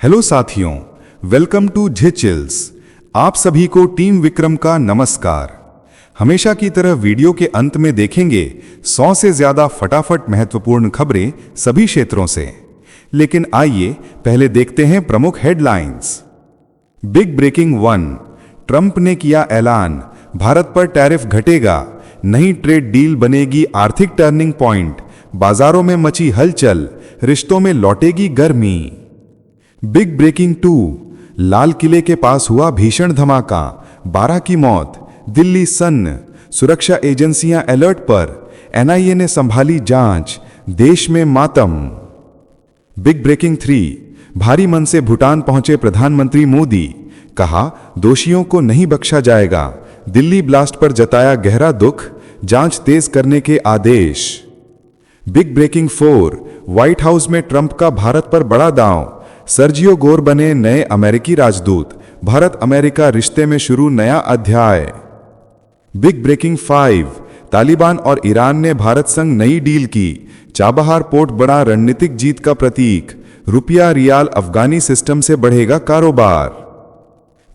Hello साथियों, welcome to झिचिल्स। आप सभी को टीम विक्रम का नमस्कार। हमेशा की तरह वीडियो के अंत में देखेंगे 100 से ज्यादा फटाफट महत्वपूर्ण खबरें सभी क्षेत्रों से। लेकिन आइए पहले देखते हैं प्रमुख हेडलाइंस। बिग ब्रेकिंग 1, ट्रंप ने किया ऐलान, भारत पर टैरिफ घटेगा, नई ट्रेड डील बनेगी आर्थिक टर्निंग पॉइंट, बाजारों में मची हलचल, रिश्तों में लौटेगी गर्मी। बिग ब्रेकिंग 2, लाल किले के पास हुआ भीषण धमाका, 12 की मौत, दिल्ली सन्न, सुरक्षा एजेंसियां अलर्ट पर, एनआईए ने संभाली जांच, देश में मातम। बिग ब्रेकिंग 3, भारी मन से भूटान पहुंचे प्रधानमंत्री मोदी, कहा दोषियों को नहीं बख्शा जाएगा, दिल्ली ब्लास्ट पर जताया गहरा दुख, जांच तेज करने के आदेश। बिग ब्रेकिंग 4, व्हाइट हाउस में ट्रंप का भारत पर बड़ा दांव, सर्जियो गोर बने नए अमेरिकी राजदूत, भारत अमेरिका रिश्ते में शुरू नया अध्याय। बिग ब्रेकिंग 5, तालिबान और ईरान ने भारत संग नई डील की, चाबहार पोर्ट बड़ा रणनीतिक जीत का प्रतीक, रुपया रियाल अफगानी सिस्टम से बढ़ेगा कारोबार।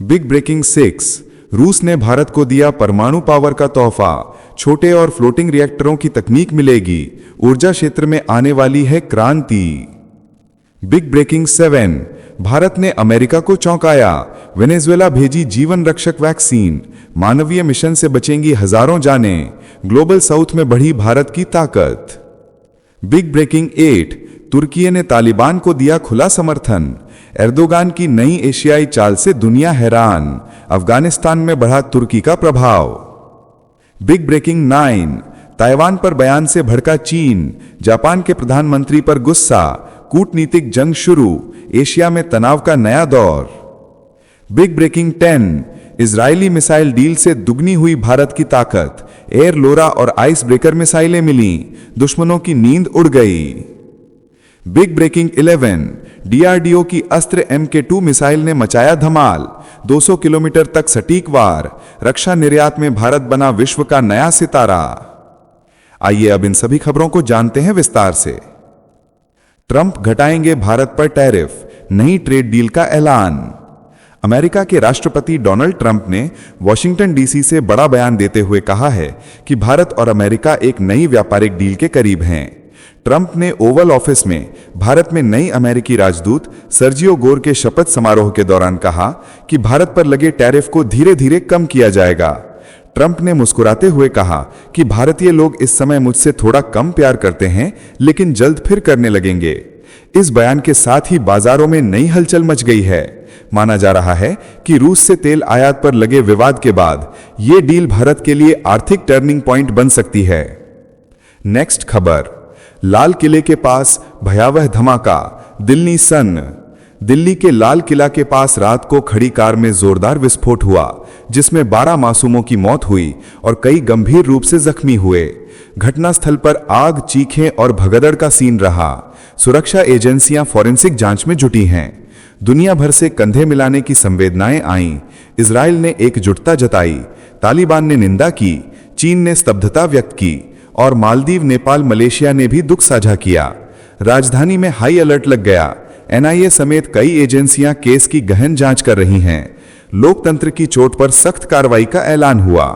बिग ब्रेकिंग 6, रूस ने भारत को दिया परमाणु पावर का तोहफा, छोटे और फ्लोटिंग रिएक्टरों की तकनीक मिलेगी, ऊर्जा क्षेत्र में आने वाली है क्रांति। बिग ब्रेकिंग 7, भारत ने अमेरिका को चौंकाया, वेनेजुएला भेजी जीवन रक्षक वैक्सीन, मानवीय मिशन से बचेंगी हजारों जानें, ग्लोबल साउथ में बढ़ी भारत की ताकत। बिग ब्रेकिंग 8, तुर्की ने तालिबान को दिया खुला समर्थन, एर्दोगान की नई एशियाई चाल से दुनिया हैरान, अफगानिस्तान में बढ़ा तुर्की का प्रभाव। बिग ब्रेकिंग 9, ताइवान पर बयान से भड़का चीन, जापान के प्रधानमंत्री पर गुस्सा, कूटनीतिक जंग शुरू, एशिया में तनाव का नया दौर। Big breaking 10, Israeli missile deal से दुगनी हुई भारत की ताकत, एयर लोरा और आइस ब्रेकर मिसाइलें मिली, दुश्मनों की नींद उड़ गई। बिग ब्रेकिंग 11, डीआरडीओ की अस्त्र MK2 मिसाइल ने मचाया धमाल, 200 किलोमीटर तक सटीक वार, रक्षा निर्यात में भारत बना विश्व का नया सितारा। आइए अब इन सभी खबरों को जानते हैं विस्तार से। ट्रंप घटाएंगे भारत पर टैरिफ, नई ट्रेड डील का ऐलान। अमेरिका के राष्ट्रपति डोनाल्ड ट्रंप ने वॉशिंगटन डीसी से बड़ा बयान देते हुए कहा है कि भारत और अमेरिका एक नई व्यापारिक डील के करीब हैं। ट्रंप ने ओवल ऑफिस में भारत में नई अमेरिकी राजदूत सर्जियो गोर के शपथ समारोह के दौरान कहा कि भारत पर लगे टैरिफ को धीरे धीरे कम किया जाएगा। ट्रंप ने मुस्कुराते हुए कहा कि भारतीय लोग इस समय मुझसे थोड़ा कम प्यार करते हैं, लेकिन जल्द फिर करने लगेंगे। इस बयान के साथ ही बाजारों में नई हलचल मच गई है। माना जा रहा है कि रूस से तेल आयात पर लगे विवाद के बाद यह डील भारत के लिए आर्थिक टर्निंग पॉइंट बन सकती है। नेक्स्ट खबर, लाल किले के पास भयावह धमाका, दिल्ली सन्न। दिल्ली के लाल किला के पास रात को खड़ी कार में जोरदार विस्फोट हुआ, जिसमें 12 मासूमों की मौत हुई और कई गंभीर रूप से जख्मी हुए। घटनास्थल पर आग, चीखें और भगदड़ का सीन रहा। सुरक्षा एजेंसियां फॉरेंसिक जांच में जुटी हैं। दुनिया भर से कंधे मिलाने की संवेदनाएं आईं। इजराइल ने एकजुटता जताई, तालिबान ने निंदा की, चीन ने स्तब्धता व्यक्त की और मालदीव, नेपाल, मलेशिया ने भी दुख साझा किया। राजधानी में हाई अलर्ट लग गया। एनआईए समेत कई एजेंसियां केस की गहन जांच कर रही हैं। लोकतंत्र की चोट पर सख्त कार्रवाई का ऐलान हुआ।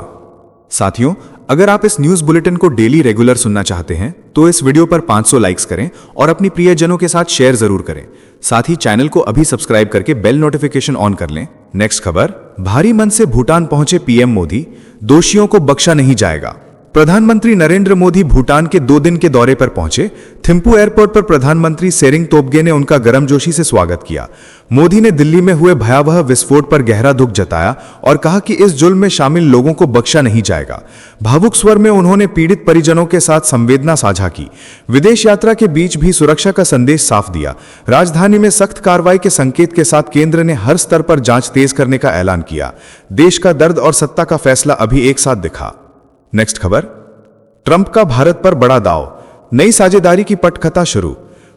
साथियों, अगर आप इस न्यूज बुलेटिन को डेली रेगुलर सुनना चाहते हैं तो इस वीडियो पर 500 लाइक्स करें और अपनी प्रियजनों के साथ शेयर जरूर करें। साथ ही चैनल को अभी सब्सक्राइब करके बेल नोटिफिकेशन ऑन कर लें। नेक्स्ट खबर, भारी मन से भूटान पहुंचे पीएम मोदी, दोषियों को बख्शा नहीं जाएगा। प्रधानमंत्री नरेंद्र मोदी भूटान के 2 दिन के दौरे पर पहुंचे। थिम्पू एयरपोर्ट पर प्रधानमंत्री सेरिंग तोब्गे ने उनका गर्मजोशी से स्वागत किया। मोदी ने दिल्ली में हुए भयावह विस्फोट पर गहरा दुख जताया और कहा कि इस जुल्म में शामिल लोगों को बख्शा नहीं जाएगा। भावुक स्वर में उन्होंने पीड़ित परिजनों के साथ संवेदना साझा की। विदेश यात्रा के बीच भी सुरक्षा का संदेश साफ दिया। राजधानी में सख्त कार्रवाई के संकेत के साथ केंद्र ने हर स्तर पर जांच तेज करने का ऐलान किया। देश का दर्द और सत्ता का फैसला अभी एक साथ दिखा। नेक्स्ट खबर, ट्रंप का भारत पर बड़ा दाव, नई साझेदारी की पटकथा शुरू।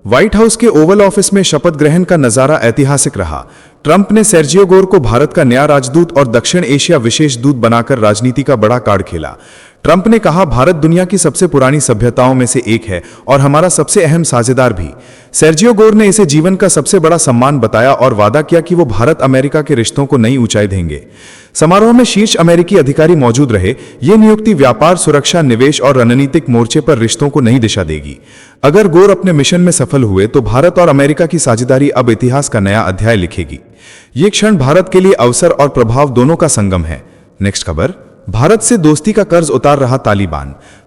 व्हाइट हाउस के ओवल ऑफिस में शपथ ग्रहण का नजारा ऐतिहासिक रहा। ट्रंप ने सर्जियो गोर को भारत का नया राजदूत और दक्षिण एशिया विशेष दूत बनाकर राजनीति का बड़ा कार्ड खेला। ट्रंप ने कहा, भारत दुनिया की सबसे पुरानी सभ्यताओं में से एक है और हमारा सबसे अहम साझेदार भी। सर्जियो गोर ने इसे जीवन का सबसे बड़ा सम्मान बताया और वादा किया कि वो भारत अमेरिका के रिश्तों को नई ऊंचाई देंगे। समारोह में शीर्ष अमेरिकी अधिकारी मौजूद रहे। ये नियुक्ति व्यापार, सुरक्षा, निवेश और रणनीतिक मोर्चे पर रिश्तों को नई दिशा देगी। अगर गोर अपने मिशन में सफल हुए तो भारत और अमेरिका की साझेदारी अब इतिहास का नया अध्याय लिखेगी। ये क्षण भारत के लिए अवसर और प्रभाव दोनों का संगम है। नेक्स्ट खबर, भारत से दोस्ती का कर्ज उतार रहा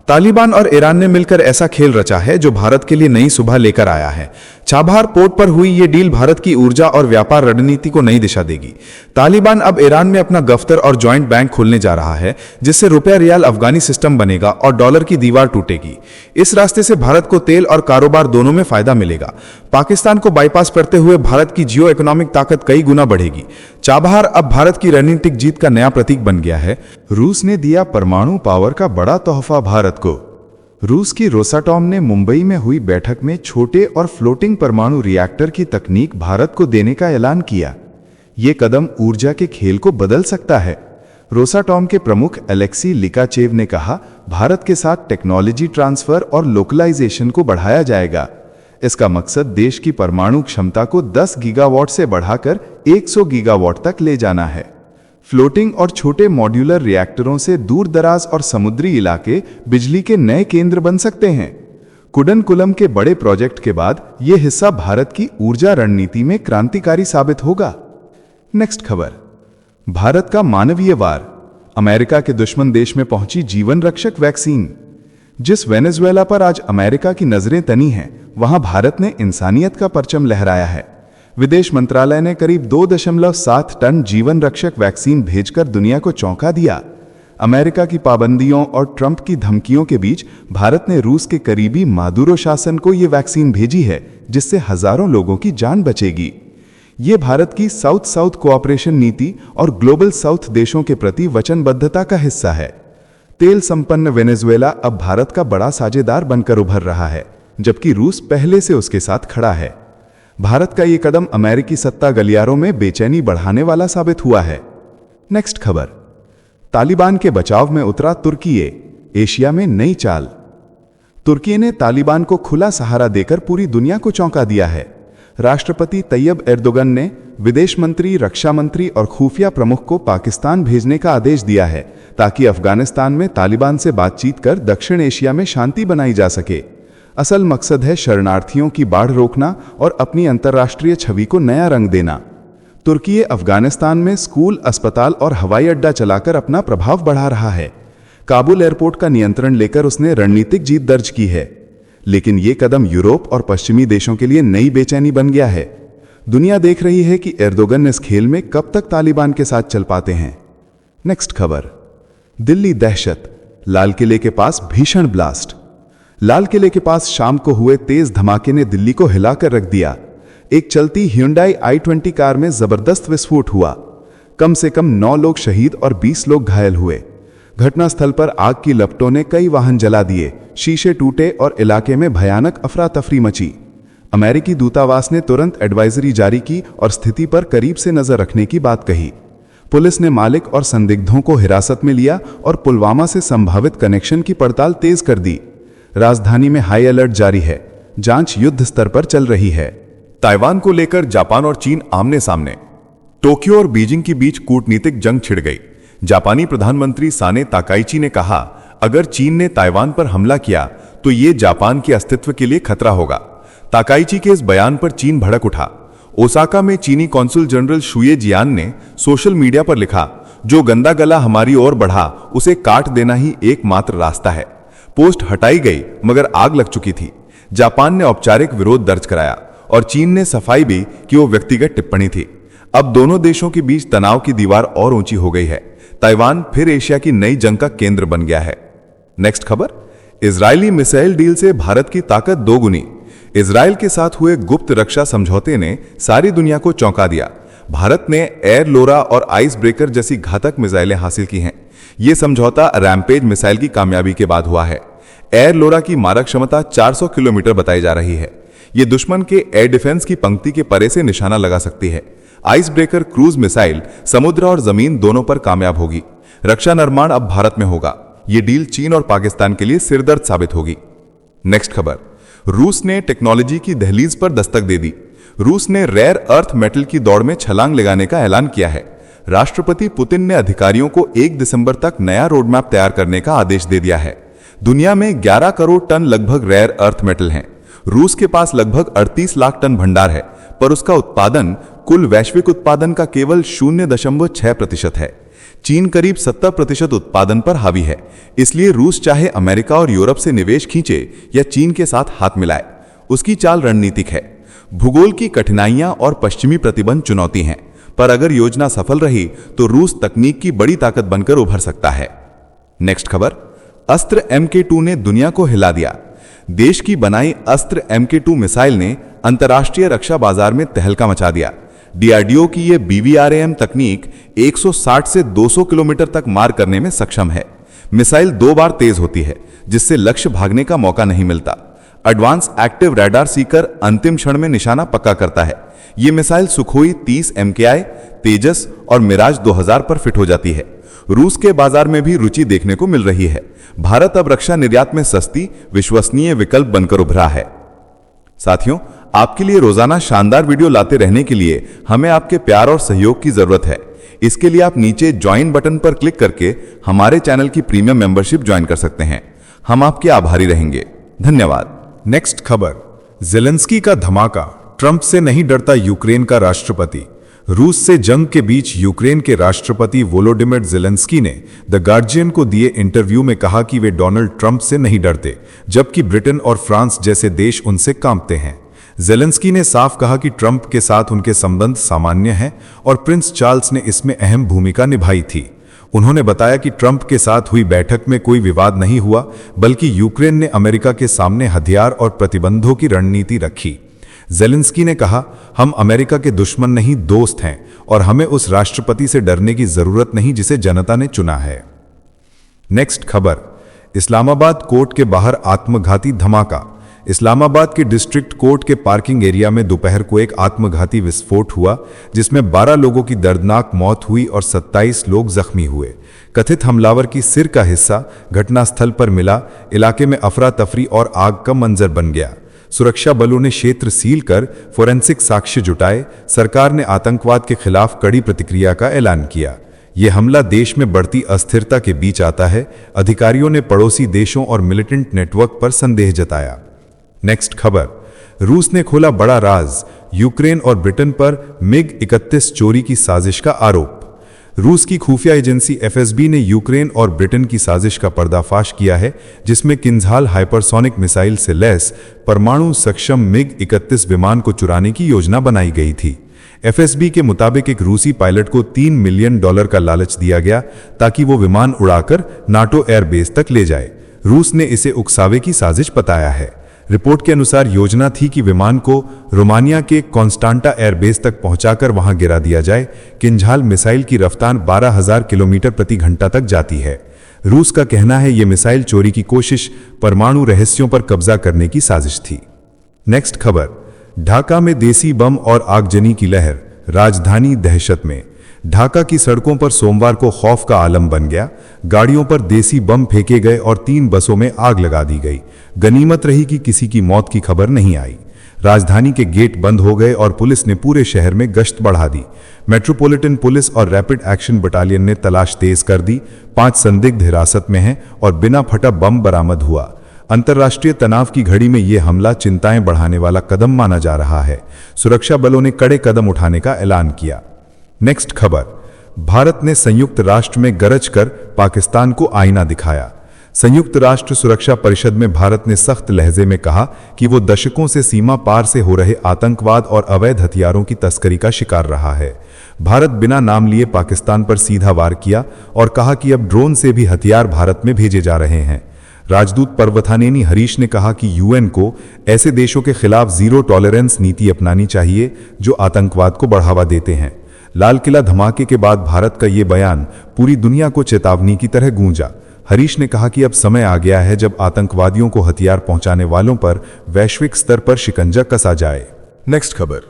तालिबान और ईरान ने मिलकर ऐसा खेल रचा है जो भारत के लिए नई सुबह लेकर आया है। चाबहार पोर्ट पर हुई ये डील भारत की ऊर्जा और व्यापार रणनीति को नई दिशा देगी। तालिबान अब ईरान में अपना दफ्तर और जॉइंट बैंक खोलने जा रहा है, जिससे रुपया रियाल अफगानी सिस्टम बनेगा और डॉलर की दीवार टूटेगी। इस रास्ते से भारत को तेल और कारोबार दोनों में फायदा मिलेगा। पाकिस्तान को बाईपास करते हुए भारत की जियो इकोनॉमिक ताकत कई गुना बढ़ेगी। चाबहार अब भारत की रणनीतिक जीत का नया प्रतीक बन गया है। रूस ने दिया परमाणु पावर का बड़ा तोहफा भारत को। रूस की रोसाटॉम ने मुंबई में हुई बैठक में छोटे और फ्लोटिंग परमाणु रिएक्टर की तकनीक भारत को देने का ऐलान किया। ये कदम ऊर्जा के खेल को बदल सकता है। रोसाटॉम के प्रमुख एलेक्सी लिकाचेव ने कहा, भारत के साथ टेक्नोलॉजी ट्रांसफर और लोकलाइजेशन को बढ़ाया जाएगा। इसका मकसद देश की परमाणु क्षमता को 10 गीगावाट से बढ़ाकर 100 गीगावाट तक ले जाना है। फ्लोटिंग और छोटे मॉड्यूलर रिएक्टरों से दूर दराज और समुद्री इलाके बिजली के नए केंद्र बन सकते हैं। कुडनकुलम के बड़े प्रोजेक्ट के बाद यह हिस्सा भारत की ऊर्जा रणनीति में क्रांतिकारी साबित होगा। नेक्स्ट खबर, भारत का मानवीय वार। अमेरिका के दुश्मन देश में पहुंची जीवन रक्षक वैक्सीन। जिस वेनेजुएला पर आज अमेरिका की नजरें तनी हैं, वहां भारत ने इंसानियत का परचम लहराया है। विदेश मंत्रालय ने करीब 2.7 टन जीवन रक्षक वैक्सीन भेजकर दुनिया को चौंका दिया। अमेरिका की पाबंदियों और ट्रंप की धमकियों के बीच भारत ने रूस के करीबी मादुरो शासन को यह वैक्सीन भेजी है, जिससे हजारों लोगों की जान बचेगी। ये भारत की साउथ साउथ कोऑपरेशन नीति और ग्लोबल साउथ देशों के प्रति वचनबद्धता का हिस्सा है। तेल संपन्न वेनेजुएला अब भारत का बड़ा साझेदार बनकर उभर रहा है, जबकि रूस पहले से उसके साथ खड़ा है। भारत का यह कदम अमेरिकी सत्ता गलियारों में बेचैनी बढ़ाने वाला साबित हुआ है। नेक्स्ट खबर, तालिबान के बचाव में उतरा तुर्की, एशिया में नई चाल। तुर्की ने तालिबान को खुला सहारा देकर पूरी दुनिया को चौंका दिया है। राष्ट्रपति तैयब एर्दोगन ने विदेश मंत्री, रक्षा मंत्री और खुफिया प्रमुख को पाकिस्तान भेजने का आदेश दिया है, ताकि अफगानिस्तान में तालिबान से बातचीत कर दक्षिण एशिया में शांति बनाई जा सके। असल मकसद है शरणार्थियों की बाढ़ रोकना और अपनी अंतर्राष्ट्रीय छवि को नया रंग देना। तुर्की अफगानिस्तान में स्कूल, अस्पताल और हवाई अड्डा चलाकर अपना प्रभाव बढ़ा रहा है। काबुल एयरपोर्ट का नियंत्रण लेकर उसने रणनीतिक जीत दर्ज की है। लेकिन यह कदम यूरोप और पश्चिमी देशों के लिए नई बेचैनी बन गया है। दुनिया देख रही है कि एर्दोगन इस खेल में कब तक तालिबान के साथ चल पाते हैं। नेक्स्ट खबर, दिल्ली दहशत। लाल किले के पास भीषण ब्लास्ट। लाल किले के पास शाम को हुए तेज धमाके ने दिल्ली को हिलाकर रख दिया। एक चलती Hyundai i20 कार में जबरदस्त विस्फोट हुआ। कम से कम 9 लोग शहीद और 20 लोग घायल हुए। घटनास्थल पर आग की लपटों ने कई वाहन जला दिए, शीशे टूटे और इलाके में भयानक अफरा तफरी मची। अमेरिकी दूतावास ने तुरंत एडवाइजरी जारी की और स्थिति पर करीब से नजर रखने की बात कही। पुलिस ने मालिक और संदिग्धों को हिरासत में लिया और पुलवामा से संभावित कनेक्शन की पड़ताल तेज कर दी। राजधानी में हाई अलर्ट जारी है। जांच युद्ध स्तर पर चल रही है। ताइवान को लेकर जापान और चीन आमने सामने। टोक्यो और बीजिंग के बीच कूटनीतिक जंग छिड़ गई। जापानी प्रधानमंत्री साने ताकाइची ने कहा, अगर चीन ने ताइवान पर हमला किया तो ये जापान के अस्तित्व के लिए खतरा होगा। ताकाइची के इस बयान पर चीन भड़क उठा। ओसाका में चीनी कॉन्सुल जनरल शुए जियान ने सोशल मीडिया पर लिखा, जो गंदा गला हमारी ओर बढ़ा उसे काट देना ही एकमात्र रास्ता है। पोस्ट हटाई गई मगर आग लग चुकी थी। जापान ने औपचारिक विरोध दर्ज कराया और चीन ने सफाई भी कि वो व्यक्तिगत टिप्पणी थी। अब दोनों देशों के बीच तनाव की दीवार और ऊंची हो गई है। ताइवान फिर एशिया की नई जंग का केंद्र बन गया है। नेक्स्ट खबर, इजरायली मिसाइल डील से भारत की ताकत दोगुनी। इजराइल के साथ हुए गुप्त रक्षा समझौते ने सारी दुनिया को चौंका दिया। भारत ने एयर लोरा और आइस ब्रेकर जैसी घातक मिसाइलें हासिल की हैं। यह समझौता रैम्पेज मिसाइल की कामयाबी के बाद हुआ है। एयर लोरा की मारक क्षमता 400 किलोमीटर बताई जा रही है। यह दुश्मन के एयर डिफेंस की पंक्ति के परे से निशाना लगा सकती है। आइस ब्रेकर क्रूज मिसाइल समुद्र और जमीन दोनों पर कामयाब होगी। रक्षा निर्माण अब भारत में होगा। यह डील चीन और पाकिस्तान के लिए सिरदर्द साबित होगी। नेक्स्ट खबर, रूस ने टेक्नोलॉजी की दहलीज पर दस्तक दे दी। रूस ने रेयर अर्थ मेटल की दौड़ में छलांग लगाने का ऐलान किया है। राष्ट्रपति पुतिन ने अधिकारियों को 1 दिसंबर तक नया रोडमैप तैयार करने का आदेश दे दिया है। दुनिया में 11 करोड़ टन लगभग रेयर अर्थ मेटल हैं। रूस के पास लगभग 38 लाख टन भंडार है, पर उसका उत्पादन कुल वैश्विक उत्पादन का केवल 0.6% है। चीन करीब 70% उत्पादन पर हावी है। इसलिए रूस चाहे अमेरिका और यूरोप से निवेश खींचे या चीन के साथ हाथ मिलाए, उसकी चाल रणनीतिक है। भूगोल की कठिनाइयां और पश्चिमी प्रतिबंध चुनौती हैं, पर अगर योजना सफल रही तो रूस तकनीक की बड़ी ताकत बनकर उभर सकता है। नेक्स्ट खबर, अस्त्र MK2 ने दुनिया को हिला दिया। देश की बनाई अस्त्र MK2 मिसाइल ने अंतर्राष्ट्रीय रक्षा बाजार में तहलका मचा दिया। DRDO की यह BVRAM तकनीक 160 से 200 किलोमीटर तक मार करने में सक्षम है। मिसाइल 2 बार तेज होती है, जिससे लक्ष्य भागने का मौका नहीं मिलता। एडवांस एक्टिव रडार सीकर अंतिम क्षण में निशाना पक्का करता है। यह मिसाइल सुखोई 30 MKI, तेजस और मिराज 2000 पर फिट हो जाती है। रूस के बाजार में भी रुचि देखने को मिल रही है। भारत अब रक्षा निर्यात में सस्ती, विश्वसनीय विकल्प बनकर उभरा है। साथियों, आपके लिए रोजाना शानदार वीडियो लाते रहने के लिए हमें आपके प्यार और सहयोग की जरूरत है। इसके लिए आप नीचे ज्वाइन बटन पर क्लिक करके हमारे चैनल की प्रीमियम मेंबरशिप ज्वाइन कर सकते हैं। हम आपके आभारी रहेंगे। धन्यवाद। नेक्स्ट खबर, जेलेंस्की का धमाका, ट्रंप से नहीं डरता यूक्रेन का राष्ट्रपति। रूस से जंग के बीच यूक्रेन के राष्ट्रपति वोलोडिमिर जेलेंस्की ने द गार्जियन को दिए इंटरव्यू में कहा कि वे डोनाल्ड ट्रंप से नहीं डरते, जबकि ब्रिटेन और फ्रांस जैसे देश उनसे कांपते हैं। जेलेंस्की ने साफ कहा कि ट्रंप के साथ उनके संबंध सामान्य हैं और प्रिंस चार्ल्स ने इसमें अहम भूमिका निभाई थी। उन्होंने बताया कि ट्रंप के साथ हुई बैठक में कोई विवाद नहीं हुआ, बल्कि यूक्रेन ने अमेरिका के सामने हथियार और प्रतिबंधों की रणनीति रखी। जेलेंस्की ने कहा, हम अमेरिका के दुश्मन नहीं, दोस्त हैं और हमें उस राष्ट्रपति से डरने की जरूरत नहीं जिसे जनता ने चुना है। नेक्स्ट खबर, इस्लामाबाद कोर्ट के बाहर आत्मघाती धमाका। इस्लामाबाद के डिस्ट्रिक्ट कोर्ट के पार्किंग एरिया में दोपहर को एक आत्मघाती विस्फोट हुआ, जिसमें 12 लोगों की दर्दनाक मौत हुई और 27 लोग जख्मी हुए। कथित हमलावर की सिर का हिस्सा घटनास्थल पर मिला। इलाके में अफरा तफरी और आग का मंजर बन गया। सुरक्षा बलों ने क्षेत्र सील कर फोरेंसिक साक्ष्य जुटाए। सरकार ने आतंकवाद के खिलाफ कड़ी प्रतिक्रिया का ऐलान किया। यह हमला देश में बढ़ती अस्थिरता के बीच आता है। अधिकारियों ने पड़ोसी देशों और मिलिटेंट नेटवर्क पर संदेह जताया। नेक्स्ट खबर, रूस ने खोला बड़ा राज, यूक्रेन और ब्रिटेन पर MiG-31 चोरी की साजिश का आरोप। रूस की खुफिया एजेंसी FSB ने यूक्रेन और ब्रिटेन की साजिश का पर्दाफाश किया है, जिसमें किंजहाल हाइपरसोनिक मिसाइल से लैस परमाणु सक्षम MiG-31 विमान को चुराने की योजना बनाई गई थी। FSB के मुताबिक एक रूसी पायलट को $3 मिलियन का लालच दिया गया ताकि वो विमान उड़ाकर नाटो एयरबेस तक ले जाए। रूस ने इसे उकसावे की साजिश बताया है। रिपोर्ट के अनुसार योजना थी कि विमान को रोमानिया के कॉन्स्टांटा एयरबेस तक पहुंचाकर वहां गिरा दिया जाए। किंजहाल मिसाइल की रफ्तार 12,000 किलोमीटर प्रति घंटा तक जाती है। रूस का कहना है यह मिसाइल चोरी की कोशिश परमाणु रहस्यों पर कब्जा करने की साजिश थी। नेक्स्ट खबर, ढाका में देसी बम और आगजनी की लहर, राजधानी दहशत में। ढाका की सड़कों पर सोमवार को खौफ का आलम बन गया। गाड़ियों पर देसी बम फेंके गए और 3 बसों में आग लगा दी गई। गनीमत रही कि किसी की मौत की खबर नहीं आई। राजधानी के गेट बंद हो गए और पुलिस ने पूरे शहर में गश्त बढ़ा दी। मेट्रोपॉलिटन पुलिस और रैपिड एक्शन बटालियन ने तलाश तेज कर दी। 5 संदिग्ध हिरासत में हैं और बिना फटा बम बरामद हुआ। अंतर्राष्ट्रीय तनाव की घड़ी में यह हमला चिंताएं बढ़ाने वाला कदम माना जा रहा है। सुरक्षा बलों ने कड़े कदम उठाने का ऐलान किया। नेक्स्ट खबर, भारत ने संयुक्त राष्ट्र में गरज कर पाकिस्तान को आईना दिखाया। संयुक्त राष्ट्र सुरक्षा परिषद में भारत ने सख्त लहजे में कहा कि वो दशकों से सीमा पार से हो रहे आतंकवाद और अवैध हथियारों की तस्करी का शिकार रहा है। भारत बिना नाम लिए पाकिस्तान पर सीधा वार किया और कहा कि अब ड्रोन से भी हथियार भारत में भेजे जा रहे हैं। राजदूत पर्वथानेनी हरीश ने कहा कि UN को ऐसे देशों के खिलाफ जीरो टॉलरेंस नीति अपनानी चाहिए जो आतंकवाद को बढ़ावा देते हैं। लाल किला धमाके के बाद भारत का ये बयान पूरी दुनिया को चेतावनी की तरह गूंजा। हरीश ने कहा कि अब समय आ गया है जब आतंकवादियों को हथियार पहुंचाने वालों पर वैश्विक स्तर पर शिकंजा कसा जाए। नेक्स्ट खबर,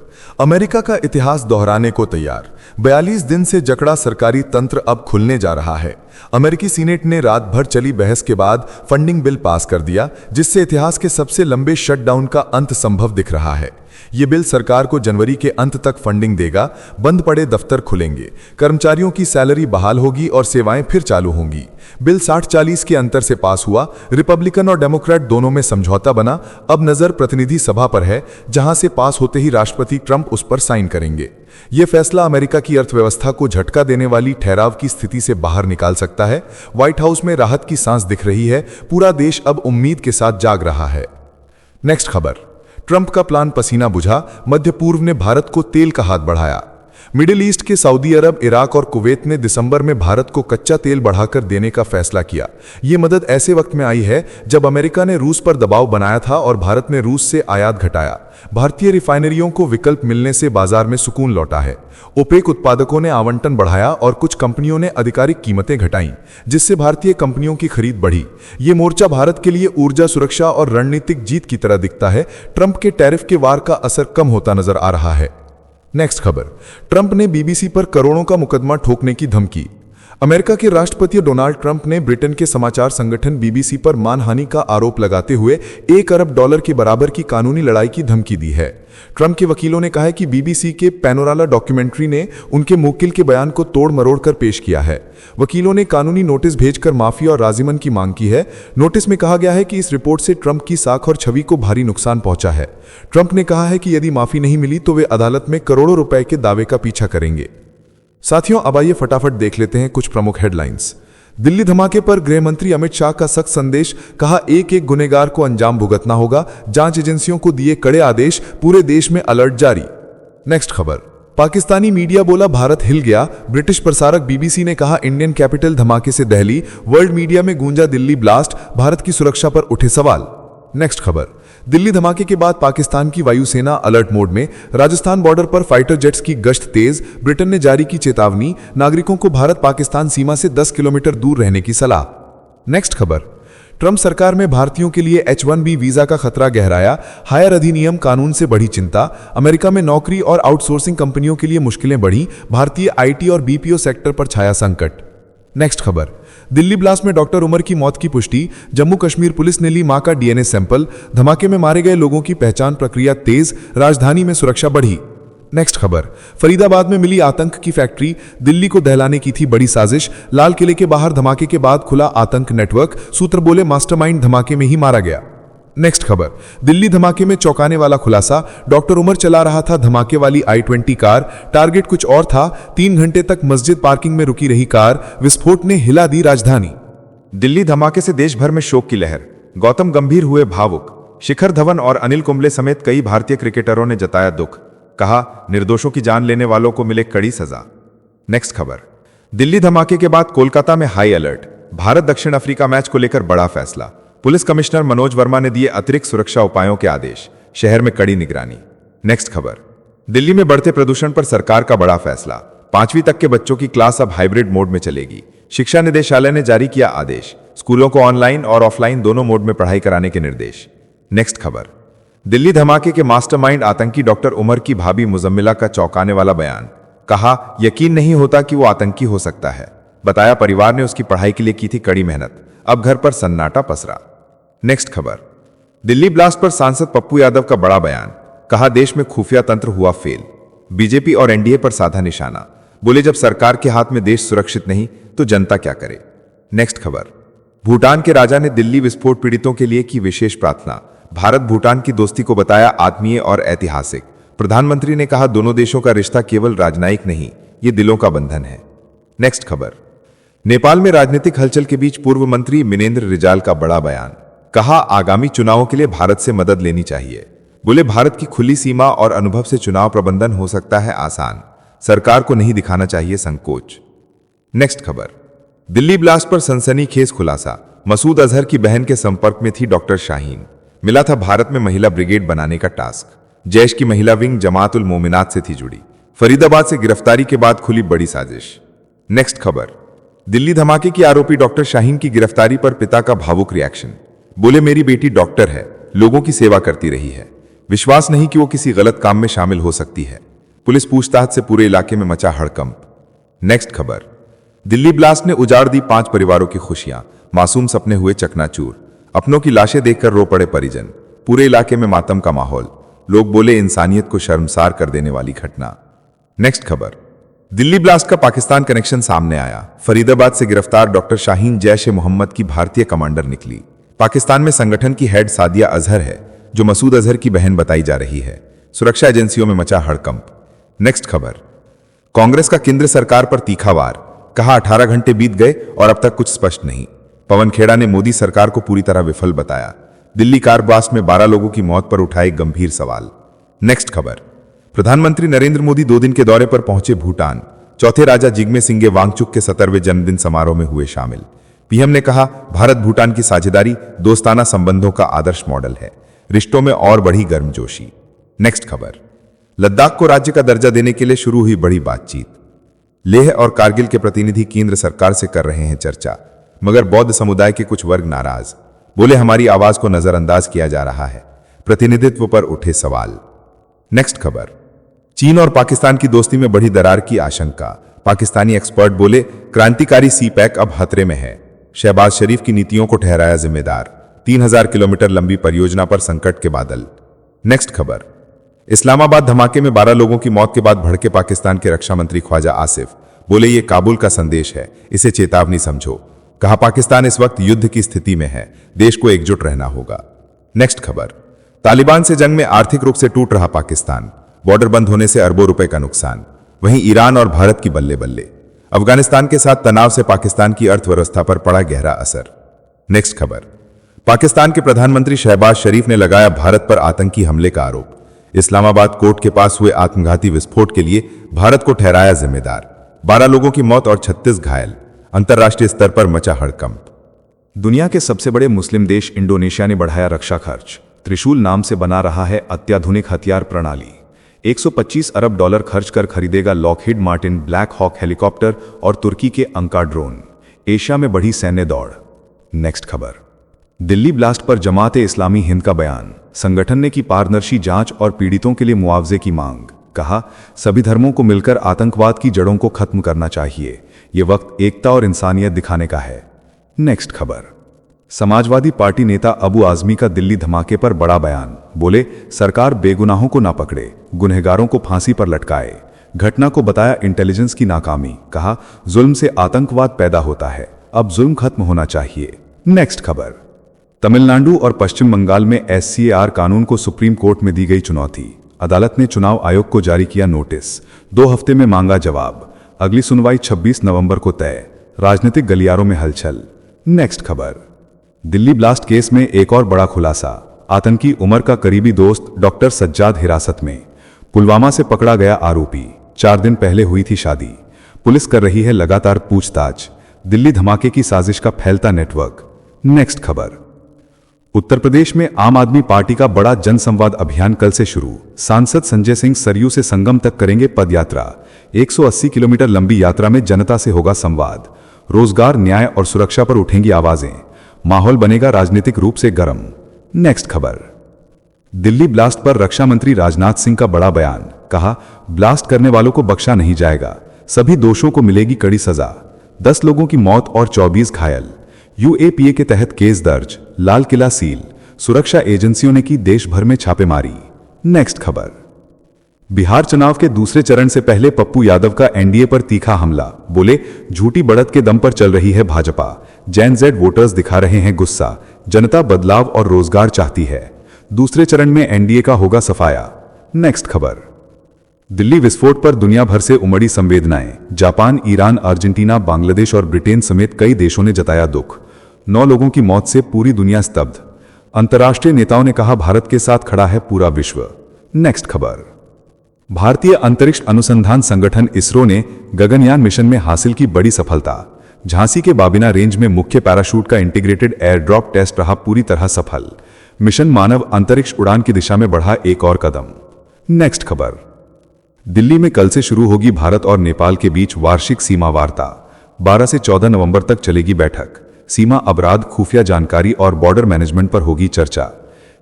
अमेरिका का इतिहास दोहराने को तैयार। 42 दिन से जकड़ा सरकारी तंत्र अब खुलने जा रहा है। अमेरिकी सीनेट ने रात भर चली बहस के बाद फंडिंग बिल पास कर दिया, जिससे इतिहास के सबसे लंबे शटडाउन का अंत संभव दिख रहा है। ये बिल सरकार को जनवरी के अंत तक फंडिंग देगा, बंद पड़े दफ्तर खुलेंगे, कर्मचारियों की सैलरी बहाल होगी और सेवाएं फिर चालू होंगी। बिल 60-40 के अंतर से पास हुआ। रिपब्लिकन और डेमोक्रेट दोनों में समझौता बना। अब नजर प्रतिनिधि सभा पर है, जहां से पास होते ही राष्ट्रपति ट्रंप उस पर साइन करेंगे। यह फैसला अमेरिका की अर्थव्यवस्था को झटका देने वाली ठहराव की स्थिति से बाहर निकाल सकता है। व्हाइट हाउस में राहत की सांस दिख रही है। पूरा देश अब उम्मीद के साथ जाग रहा है। नेक्स्ट खबर, ट्रंप का प्लान पसीना बुझा, मध्य पूर्व ने भारत को तेल का हाथ बढ़ाया। मिडिल ईस्ट के सऊदी अरब, इराक और कुवैत ने दिसंबर में भारत को कच्चा तेल बढ़ाकर देने का फैसला किया। ये मदद ऐसे वक्त में आई है जब अमेरिका ने रूस पर दबाव बनाया था और भारत ने रूस से आयात घटाया। भारतीय रिफाइनरियों को विकल्प मिलने से बाजार में सुकून लौटा है। ओपेक उत्पादकों ने आवंटन बढ़ाया और कुछ कंपनियों ने आधिकारिक कीमतें घटाईं, जिससे भारतीय कंपनियों की खरीद बढ़ी। ये मोर्चा भारत के लिए ऊर्जा सुरक्षा और रणनीतिक जीत की तरह दिखता है। ट्रंप के टैरिफ के वार का असर कम होता नजर आ रहा है। नेक्स्ट खबर, ट्रंप ने बीबीसी पर करोड़ों का मुकदमा ठोकने की धमकी। अमेरिका के राष्ट्रपति डोनाल्ड ट्रंप ने ब्रिटेन के समाचार संगठन बीबीसी पर मानहानि का आरोप लगाते हुए $1 अरब के बराबर की कानूनी लड़ाई की धमकी दी है। ट्रंप के वकीलों ने कहा है कि बीबीसी के पैनोरामा डॉक्यूमेंट्री ने उनके मुवक्किल के बयान को तोड़ मरोड़ कर पेश किया है। वकीलों ने कानूनी नोटिस भेजकर माफी और राजीमन की मांग की है। नोटिस में कहा गया है कि इस रिपोर्ट से ट्रंप की साख और छवि को भारी नुकसान पहुंचा है। ट्रंप ने कहा है कि यदि माफी नहीं मिली तो वे अदालत में करोड़ों रुपए के दावे का पीछा करेंगे। साथियों, अब आइए फटाफट देख लेते हैं कुछ प्रमुख हेडलाइंस। दिल्ली धमाके पर गृह मंत्री अमित शाह का सख्त संदेश, कहा एक एक गुनहगार को अंजाम भुगतना होगा। जांच एजेंसियों को दिए कड़े आदेश, पूरे देश में अलर्ट जारी। नेक्स्ट खबर, पाकिस्तानी मीडिया बोला भारत हिल गया। ब्रिटिश प्रसारक बीबीसी ने कहा इंडियन कैपिटल धमाके से दहली। वर्ल्ड मीडिया में गूंजा दिल्ली ब्लास्ट, भारत की सुरक्षा पर उठे सवाल। नेक्स्ट खबर, दिल्ली धमाके के बाद पाकिस्तान की वायुसेना अलर्ट मोड में। राजस्थान बॉर्डर पर फाइटर जेट्स की गश्त तेज। ब्रिटेन ने जारी की चेतावनी, नागरिकों को भारत पाकिस्तान सीमा से 10 किलोमीटर दूर रहने की सलाह। नेक्स्ट खबर, ट्रंप सरकार में भारतीयों के लिए H-1B वीजा का खतरा गहराया। हायर अधिनियम कानून से बढ़ी चिंता। अमेरिका में नौकरी और आउटसोर्सिंग कंपनियों के लिए मुश्किलें बढ़ी। भारतीय IT और BPO सेक्टर पर छाया संकट। नेक्स्ट खबर, दिल्ली ब्लास्ट में डॉक्टर उमर की मौत की पुष्टि। जम्मू कश्मीर पुलिस ने ली मां का DNA सैंपल। धमाके में मारे गए लोगों की पहचान प्रक्रिया तेज। राजधानी में सुरक्षा बढ़ी। नेक्स्ट खबर, फरीदाबाद में मिली आतंक की फैक्ट्री। दिल्ली को दहलाने की थी बड़ी साजिश। लाल किले के बाहर धमाके के बाद खुला आतंक नेटवर्क। सूत्र बोले मास्टरमाइंड धमाके में ही मारा गया। नेक्स्ट खबर, दिल्ली धमाके में चौंकाने वाला खुलासा। डॉक्टर उमर चला रहा था धमाके वाली I-20 कार। टारगेट कुछ और था। 3 घंटे तक मस्जिद पार्किंग में रुकी रही कार। विस्फोट ने हिला दी राजधानी। दिल्ली धमाके से देश भर में शोक की लहर। गौतम गंभीर हुए भावुक। शिखर धवन और अनिल कुंबले समेत कई भारतीय क्रिकेटरों ने जताया दुख। कहा निर्दोषों की जान लेने वालों को मिले कड़ी सजा। नेक्स्ट खबर, दिल्ली धमाके के बाद कोलकाता में हाई अलर्ट। भारत दक्षिण अफ्रीका मैच को लेकर बड़ा फैसला। पुलिस कमिश्नर मनोज वर्मा ने दिए अतिरिक्त सुरक्षा उपायों के आदेश। शहर में कड़ी निगरानी। नेक्स्ट खबर, दिल्ली में बढ़ते प्रदूषण पर सरकार का बड़ा फैसला। 5वीं तक के बच्चों की क्लास अब हाइब्रिड मोड में चलेगी। शिक्षा निदेशालय ने जारी किया आदेश। स्कूलों को ऑनलाइन और ऑफलाइन दोनों मोड में पढ़ाई कराने के निर्देश। नेक्स्ट खबर, दिल्ली धमाके के मास्टरमाइंड आतंकी डॉक्टर उमर की भाभी मुजम्मिला का चौंकाने वाला बयान। कहा यकीन नहीं होता कि वो आतंकी हो सकता है। बताया परिवार ने उसकी पढ़ाई के लिए की थी कड़ी मेहनत। अब घर पर सन्नाटा पसरा। नेक्स्ट खबर, दिल्ली ब्लास्ट पर सांसद पप्पू यादव का बड़ा बयान। कहा देश में खुफिया तंत्र हुआ फेल। बीजेपी और एनडीए पर साधा निशाना। बोले जब सरकार के हाथ में देश सुरक्षित नहीं तो जनता क्या करे। नेक्स्ट खबर, भूटान के राजा ने दिल्ली विस्फोट पीड़ितों के लिए की विशेष प्रार्थना। भारत भूटान की दोस्ती को बताया आत्मीय और ऐतिहासिक। प्रधानमंत्री ने कहा दोनों देशों का रिश्ता केवल राजनयिक नहीं, ये दिलों का बंधन है। नेक्स्ट खबर, नेपाल में राजनीतिक हलचल के बीच पूर्व मंत्री मिनेंद्र रिजाल का बड़ा बयान। कहा आगामी चुनावों के लिए भारत से मदद लेनी चाहिए। बोले भारत की खुली सीमा और अनुभव से चुनाव प्रबंधन हो सकता है आसान। सरकार को नहीं दिखाना चाहिए संकोच। नेक्स्ट खबर, दिल्ली ब्लास्ट पर सनसनीखेज खुलासा। मसूद अजहर की बहन के संपर्क में थी डॉक्टर शाहीन। मिला था भारत में महिला ब्रिगेड बनाने का टास्क। जैश की महिला विंग जमात उल मोमिनात से थी जुड़ी। फरीदाबाद से गिरफ्तारी के बाद खुली बड़ी साजिश। नेक्स्ट खबर, दिल्ली धमाके की आरोपी डॉक्टर शाहीन की गिरफ्तारी पर पिता का भावुक रिएक्शन। बोले मेरी बेटी डॉक्टर है, लोगों की सेवा करती रही है। विश्वास नहीं कि वो किसी गलत काम में शामिल हो सकती है। पुलिस पूछताछ से पूरे इलाके में मचा हड़कंप। नेक्स्ट खबर, दिल्ली ब्लास्ट ने उजाड़ दी 5 परिवारों की खुशियां, मासूम सपने हुए चकनाचूर, अपनों की लाशें देखकर रो पड़े परिजन, पूरे इलाके में मातम का माहौल, लोग बोले इंसानियत को शर्मसार कर देने वाली घटना। नेक्स्ट खबर, दिल्ली ब्लास्ट का पाकिस्तान कनेक्शन सामने आया। फरीदाबाद से गिरफ्तार डॉक्टर शाहीन जैश ए मोहम्मद की भारतीय कमांडर निकली। पाकिस्तान में संगठन की हेड सादिया अजहर है, जो मसूद अजहर की बहन बताई जा रही है। सुरक्षा एजेंसियों में मचा हड़कंप। नेक्स्ट खबर, कांग्रेस का केंद्र सरकार पर तीखा वार, कहा 18 घंटे बीत गए और अब तक कुछ स्पष्ट नहीं। पवन खेड़ा ने मोदी सरकार को पूरी तरह विफल बताया। दिल्ली कार ब्लास्ट में 12 लोगों की मौत पर उठाए गंभीर सवाल। नेक्स्ट खबर, प्रधानमंत्री नरेंद्र मोदी 2 दिन के दौरे पर पहुंचे भूटान। चौथे राजा जिग्मे सिंगे वांगचुक के 70वें जन्मदिन समारोह में हुए शामिल। पीएम ने कहा, भारत भूटान की साझेदारी दोस्ताना संबंधों का आदर्श मॉडल है, रिश्तों में और बढ़ी गर्मजोशी। नेक्स्ट खबर, लद्दाख को राज्य का दर्जा देने के लिए शुरू हुई बड़ी बातचीत। लेह और कारगिल के प्रतिनिधि केंद्र सरकार से कर रहे हैं चर्चा, मगर बौद्ध समुदाय के कुछ वर्ग नाराज, बोले हमारी आवाज को नजरअंदाज किया जा रहा है। प्रतिनिधित्व पर उठे सवाल। नेक्स्ट खबर, चीन और पाकिस्तान की दोस्ती में बढ़ी दरार की आशंका। पाकिस्तानी एक्सपर्ट बोले, क्रांतिकारी सी पैक अब खतरे में है। शहबाज शरीफ की नीतियों को ठहराया जिम्मेदार। 3000 किलोमीटर लंबी परियोजना पर संकट के बादल। नेक्स्ट खबर, इस्लामाबाद धमाके में 12 लोगों की मौत के बाद भड़के पाकिस्तान के रक्षा मंत्री ख्वाजा आसिफ, बोले ये काबुल का संदेश है, इसे चेतावनी समझो। कहा, पाकिस्तान इस वक्त युद्ध की स्थिति में है, देश को एकजुट रहना होगा। नेक्स्ट खबर, तालिबान से जंग में आर्थिक रूप से टूट रहा पाकिस्तान। बॉर्डर बंद होने से अरबों रुपए का नुकसान। वहीं ईरान और भारत की बल्ले बल्ले। अफगानिस्तान के साथ तनाव से पाकिस्तान की अर्थव्यवस्था पर पड़ा गहरा असर। नेक्स्ट खबर, पाकिस्तान के प्रधानमंत्री शहबाज शरीफ ने लगाया भारत पर आतंकी हमले का आरोप। इस्लामाबाद कोर्ट के पास हुए आत्मघाती विस्फोट के लिए भारत को ठहराया जिम्मेदार। 12 लोगों की मौत और 36 घायल। अंतर्राष्ट्रीय स्तर पर मचा हड़कंप। दुनिया के सबसे बड़े मुस्लिम देश इंडोनेशिया ने बढ़ाया रक्षा खर्च। त्रिशूल नाम से बना रहा है अत्याधुनिक हथियार प्रणाली। 125 अरब डॉलर खर्च कर खरीदेगा Lockheed Martin Black Hawk helicopter और तुर्की के अंका ड्रोन। एशिया में बढ़ी सैन्य दौड़। नेक्स्ट खबर, दिल्ली ब्लास्ट पर जमात ए इस्लामी हिंद का बयान। संगठन ने की पारदर्शी जांच और पीड़ितों के लिए मुआवजे की मांग। कहा, सभी धर्मों को मिलकर आतंकवाद की जड़ों को खत्म करना चाहिए। ये वक्त एकता और इंसानियत दिखाने का है। नेक्स्ट खबर, समाजवादी पार्टी नेता अबू आजमी का दिल्ली धमाके पर बड़ा बयान। बोले, सरकार बेगुनाहों को ना पकड़े, गुनहगारों को फांसी पर लटकाए। घटना को बताया इंटेलिजेंस की नाकामी। कहा, जुल्म से आतंकवाद पैदा होता है, अब जुल्म खत्म होना चाहिए। नेक्स्ट खबर, तमिलनाडु और पश्चिम बंगाल में SCAR कानून को सुप्रीम कोर्ट में दी गई चुनौती। अदालत ने चुनाव आयोग को जारी किया नोटिस। 2 हफ्ते में मांगा जवाब। अगली सुनवाई 26 नवंबर को तय। राजनीतिक गलियारों में हलचल। नेक्स्ट खबर, दिल्ली ब्लास्ट केस में एक और बड़ा खुलासा। आतंकी उमर का करीबी दोस्त डॉक्टर सज्जाद हिरासत में। पुलवामा से पकड़ा गया आरोपी। 4 दिन पहले हुई थी शादी। पुलिस कर रही है लगातार पूछताछ। दिल्ली धमाके की साजिश का फैलता नेटवर्क। नेक्स्ट खबर, उत्तर प्रदेश में आम आदमी पार्टी का बड़ा जनसंवाद अभियान कल से शुरू। सांसद संजय सिंह सरयू से संगम तक करेंगे पदयात्रा। 180 किलोमीटर लंबी यात्रा में जनता से होगा संवाद। रोजगार, न्याय और सुरक्षा पर उठेंगी आवाजें। माहौल बनेगा राजनीतिक रूप से गर्म। नेक्स्ट खबर, दिल्ली ब्लास्ट पर रक्षा मंत्री राजनाथ सिंह का बड़ा बयान। कहा, ब्लास्ट करने वालों को बख्शा नहीं जाएगा, सभी दोषियों को मिलेगी कड़ी सजा। 10 लोगों की मौत और 24 घायल। UAPA के तहत केस दर्ज। लाल किला सील। सुरक्षा एजेंसियों ने की देश भर में छापेमारी। नेक्स्ट खबर, बिहार चुनाव के दूसरे चरण से पहले पप्पू यादव का NDA पर तीखा हमला। बोले, झूठी बढ़त के दम पर चल रही है भाजपा। Gen Z वोटर्स दिखा रहे हैं गुस्सा। जनता बदलाव और रोजगार चाहती है। दूसरे चरण में NDA का होगा सफाया। नेक्स्ट खबर, दिल्ली विस्फोट पर दुनिया भर से उमड़ी संवेदनाएं। जापान, ईरान, अर्जेंटीना, बांग्लादेश और ब्रिटेन समेत कई देशों ने जताया दुख। 9 लोगों की मौत से पूरी दुनिया स्तब्ध। अंतर्राष्ट्रीय नेताओं ने कहा, भारत के साथ खड़ा है पूरा विश्व। नेक्स्ट खबर, भारतीय अंतरिक्ष अनुसंधान संगठन इसरो ने गगनयान मिशन में हासिल की बड़ी सफलता। झांसी के बाबिना रेंज में मुख्य पैराशूट का इंटीग्रेटेड एयर ड्रॉप टेस्ट रहा पूरी तरह सफल। मिशन मानव अंतरिक्ष उड़ान की दिशा में बढ़ा एक और कदम। नेक्स्ट खबर, दिल्ली में कल से शुरू होगी भारत और नेपाल के बीच वार्षिक सीमा वार्ता। 12 से 14 नवंबर तक चलेगी बैठक। सीमा अपराध, खुफिया जानकारी और बॉर्डर मैनेजमेंट पर होगी चर्चा।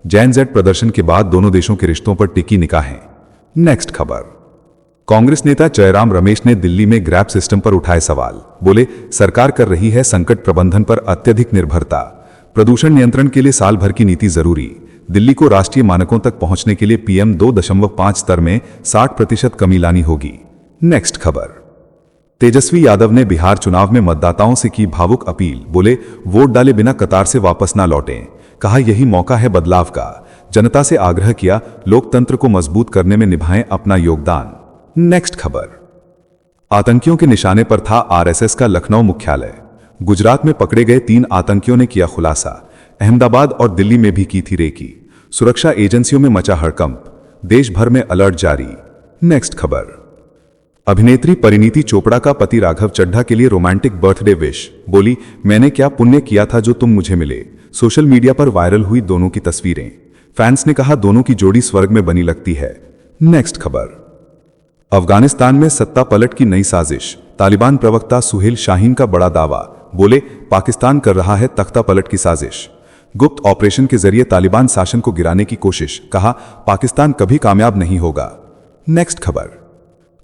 Gen Z प्रदर्शन के बाद दोनों देशों के रिश्तों पर टिकी निगाहें। नेक्स्ट खबर, कांग्रेस नेता जयराम रमेश ने दिल्ली में ग्रैब सिस्टम पर उठाए सवाल। बोले, सरकार कर रही है संकट प्रबंधन पर अत्यधिक निर्भरता। प्रदूषण नियंत्रण के लिए साल भर की नीति जरूरी। दिल्ली को राष्ट्रीय मानकों तक पहुंचने के लिए PM 2.5 स्तर में 60% कमी लानी होगी। नेक्स्ट खबर। तेजस्वी यादव ने बिहार चुनाव में मतदाताओं से की भावुक अपील। बोले, वोट डाले बिना कतार से वापस ना लौटें। कहा, यही मौका है बदलाव का। जनता से आग्रह किया, लोकतंत्र को मजबूत करने में निभाएं अपना योगदान। नेक्स्ट खबर। आतंकियों के निशाने पर था RSS का लखनऊ मुख्यालय। गुजरात में पकड़े गए 3 आतंकियों ने किया खुलासा। अहमदाबाद और दिल्ली में भी की थी रेकी। सुरक्षा एजेंसियों में मचा हड़कंप। देश भर में अलर्ट जारी। नेक्स्ट खबर। अभिनेत्री परिणीति चोपड़ा का पति राघव चड्ढा के लिए रोमांटिक बर्थडे विश। बोली, मैंने क्या पुण्य किया था जो तुम मुझे मिले। सोशल मीडिया पर वायरल हुई दोनों की तस्वीरें। फैंस ने कहा, दोनों की जोड़ी स्वर्ग में बनी लगती है। नेक्स्ट खबर। अफगानिस्तान में सत्ता पलट की नई साजिश। तालिबान प्रवक्ता सुहेल शाहीन का बड़ा दावा। बोले, पाकिस्तान कर रहा है तख्ता पलट की साजिश। गुप्त ऑपरेशन के जरिए तालिबान शासन को गिराने की कोशिश। कहा, पाकिस्तान कभी कामयाब नहीं होगा। नेक्स्ट खबर।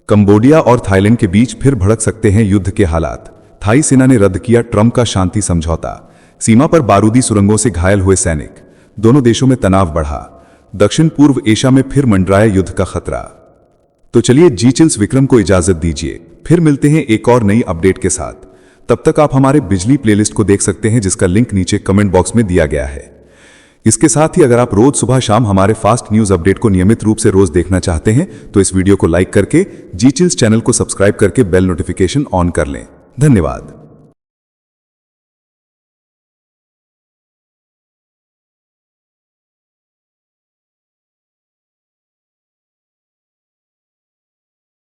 कंबोडिया और थाईलैंड के बीच फिर भड़क सकते हैं युद्ध के हालात। थाई सेना ने रद्द किया ट्रंप का शांति समझौता। सीमा पर बारूदी सुरंगों से घायल हुए सैनिक। दोनों देशों में तनाव बढ़ा। दक्षिण पूर्व एशिया में फिर मंडराया युद्ध का खतरा। तो चलिए जी चिल्स विक्रम को इजाजत दीजिए। फिर मिलते हैं एक और नई अपडेट के साथ। तब तक आप हमारे बिजली प्लेलिस्ट को देख सकते हैं, जिसका लिंक नीचे कमेंट बॉक्स में दिया गया है। इसके साथ ही अगर आप रोज सुबह शाम हमारे फास्ट न्यूज अपडेट को नियमित रूप से रोज देखना चाहते हैं तो इस वीडियो को लाइक करके जी चिल्स चैनल को सब्सक्राइब करके बेल नोटिफिकेशन ऑन कर लें। धन्यवाद।